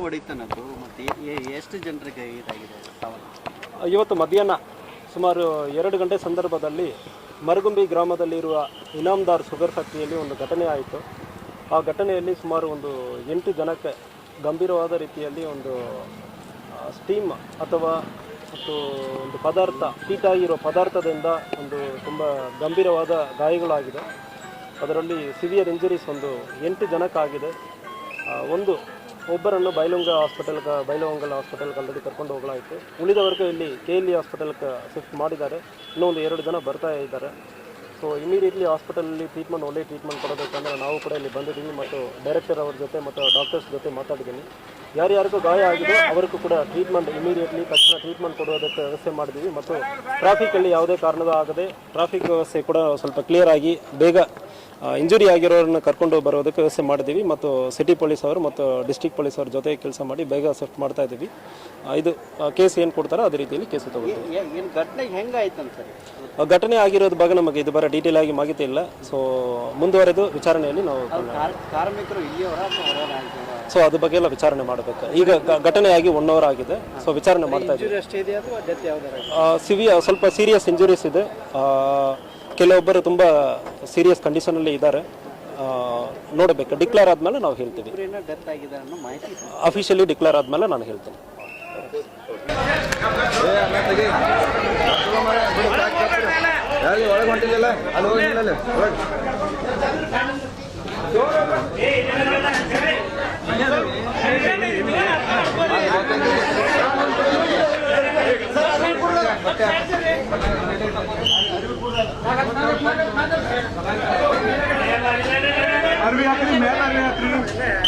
ಹೊಡಿತಾನದು ಮತ್ತು ಎಷ್ಟು ಜನರಿಗೆ ಇದಾಗಿದೆ ಸಾವನ್ನ? ಇವತ್ತು ಮಧ್ಯಾಹ್ನ ಸುಮಾರು 2 ಗಂಟೆ ಸಂದರ್ಭದಲ್ಲಿ ಮರಗುಂಬಿ ಗ್ರಾಮದಲ್ಲಿರುವ ಇನಾಮ್ದಾರ್ ಶುಗರ್ ಫ್ಯಾಕ್ಟ್ರಿಯಲ್ಲಿ ಒಂದು ಘಟನೆ ಆಯಿತು. ಆ ಘಟನೆಯಲ್ಲಿ ಸುಮಾರು ಒಂದು 8 ಜನಕ್ಕೆ ಗಂಭೀರವಾದ ರೀತಿಯಲ್ಲಿ ಒಂದು ಸ್ಟೀಮ್ ಅಥವಾ ಒಂದು ಪದಾರ್ಥ ಹೀಟ್ ಆಗಿರೋ ಪದಾರ್ಥದಿಂದ ಒಂದು ತುಂಬ ಗಂಭೀರವಾದ ಗಾಯಗಳಾಗಿದೆ. ಅದರಲ್ಲಿ ಸಿವಿಯರ್ ಇಂಜುರೀಸ್ ಒಂದು 8 ಜನಕ್ಕಾಗಿದೆ. ಒಬ್ಬರನ್ನು ಬೈಲಹೊಂಗಲ ಹಾಸ್ಪಿಟಲ್ಗೆ ಆಲ್ರೆಡಿ ಕರ್ಕೊಂಡು ಹೋಗಲಾಯಿತು. ಉಳಿದವರೆಗೂ ಇಲ್ಲಿ KLE ಹಾಸ್ಪಿಟಲ್ಗೆ ಶಿಫ್ಟ್ ಮಾಡಿದ್ದಾರೆ. ಇನ್ನೊಂದು 2 ಜನ ಬರ್ತಾ ಇದ್ದಾರೆ. ಸೊ ಇಮಿಡಿಯೇಟ್ಲಿ ಹಾಸ್ಪಿಟಲಲ್ಲಿ ಒಳ್ಳೆ ಟ್ರೀಟ್ಮೆಂಟ್ ಕೊಡಬೇಕಂದ್ರೆ ನಾವು ಕೂಡ ಇಲ್ಲಿ ಬಂದಿದ್ದೀವಿ ಮತ್ತು ಡೈರೆಕ್ಟರ್ ಅವ್ರ ಜೊತೆ ಮತ್ತು ಡಾಕ್ಟರ್ಸ್ ಜೊತೆ ಮಾತಾಡಿದ್ದೀನಿ. ಯಾರ್ಯಾರಿಗೂ ಗಾಯ ಆಗಿದೆ ಅವರಿಗೂ ಕೂಡ ತಕ್ಷಣ ಟ್ರೀಟ್ಮೆಂಟ್ ಕೊಡೋದಕ್ಕೆ ವ್ಯವಸ್ಥೆ ಮಾಡಿದ್ದೀವಿ. ಮತ್ತು ಟ್ರಾಫಿಕಲ್ಲಿ ಯಾವುದೇ ಕಾರಣದ ಆಗದೆ ಟ್ರಾಫಿಕ್ ವ್ಯವಸ್ಥೆ ಕೂಡ ಸ್ವಲ್ಪ ಕ್ಲಿಯರ್ ಆಗಿ ಬೇಗ ಇಂಜುರಿ ಆಗಿರೋರನ್ನ ಕರ್ಕೊಂಡು ಬರೋದಕ್ಕೆ ವ್ಯವಸ್ಥೆ ಮಾಡಿದ್ದೀವಿ. ಮತ್ತು ಸಿಟಿ ಪೊಲೀಸ್ ಅವರು ಮತ್ತು ಡಿಸ್ಟ್ರಿಕ್ಟ್ ಪೊಲೀಸ್ ಅವ್ರ ಜೊತೆ ಕೆಲಸ ಮಾಡಿ ಬೇಗ ಶಿಫ್ಟ್ ಮಾಡ್ತಾ ಇದ್ದೀವಿ. ಇದು ಕೇಸ್ ಏನು ಕೊಡ್ತಾರೋ ಅದೇ ರೀತಿಯಲ್ಲಿ ಕೇಸ್ ತಗೊಳ್ತೀವಿ. ಘಟನೆ ಆಗಿರೋದ್ರ ಬಗ್ಗೆ ನಮಗೆ ಇದುವರೆ ಡೀಟೇಲ್ ಆಗಿ ಮಾಹಿತಿ ಇಲ್ಲ. ಸೊ ಮುಂದುವರೆದು ವಿಚಾರಣೆಯಲ್ಲಿ ನಾವು ಸೊ ಅದ್ರ ಬಗ್ಗೆ ಎಲ್ಲ ವಿಚಾರಣೆ ಮಾಡಬೇಕು. ಈಗ ಘಟನೆಯಾಗಿ 1 ಅವರ್ ಆಗಿದೆ. ಸೊ ವಿಚಾರಣೆ ಮಾಡ್ತಾ ಇದ್ದೀವಿ. ಸ್ವಲ್ಪ ಸೀರಿಯಸ್ ಇಂಜುರೀಸ್ ಇದೆ. ಕೆಲವೊಬ್ಬರು ತುಂಬ ಸೀರಿಯಸ್ ಕಂಡೀಷನಲ್ಲಿ ಇದ್ದಾರೆ. ನೋಡಬೇಕು. ಡಿಕ್ಲೇರ್ ಆದಮೇಲೆ ನಾವು ಹೇಳ್ತೀವಿ. ಅಫಿಷಿಯಲಿ ಡಿಕ್ಲೇರ್ ಆದಮೇಲೆ ನಾನು ಹೇಳ್ತೀನಿ. ಒಳಗೆ ಹೊಂಟಿಲ್ಲ ಅಲ್ಲಿ ಹೋಗಿ अरबी आखिरी मैं कर रहे हैं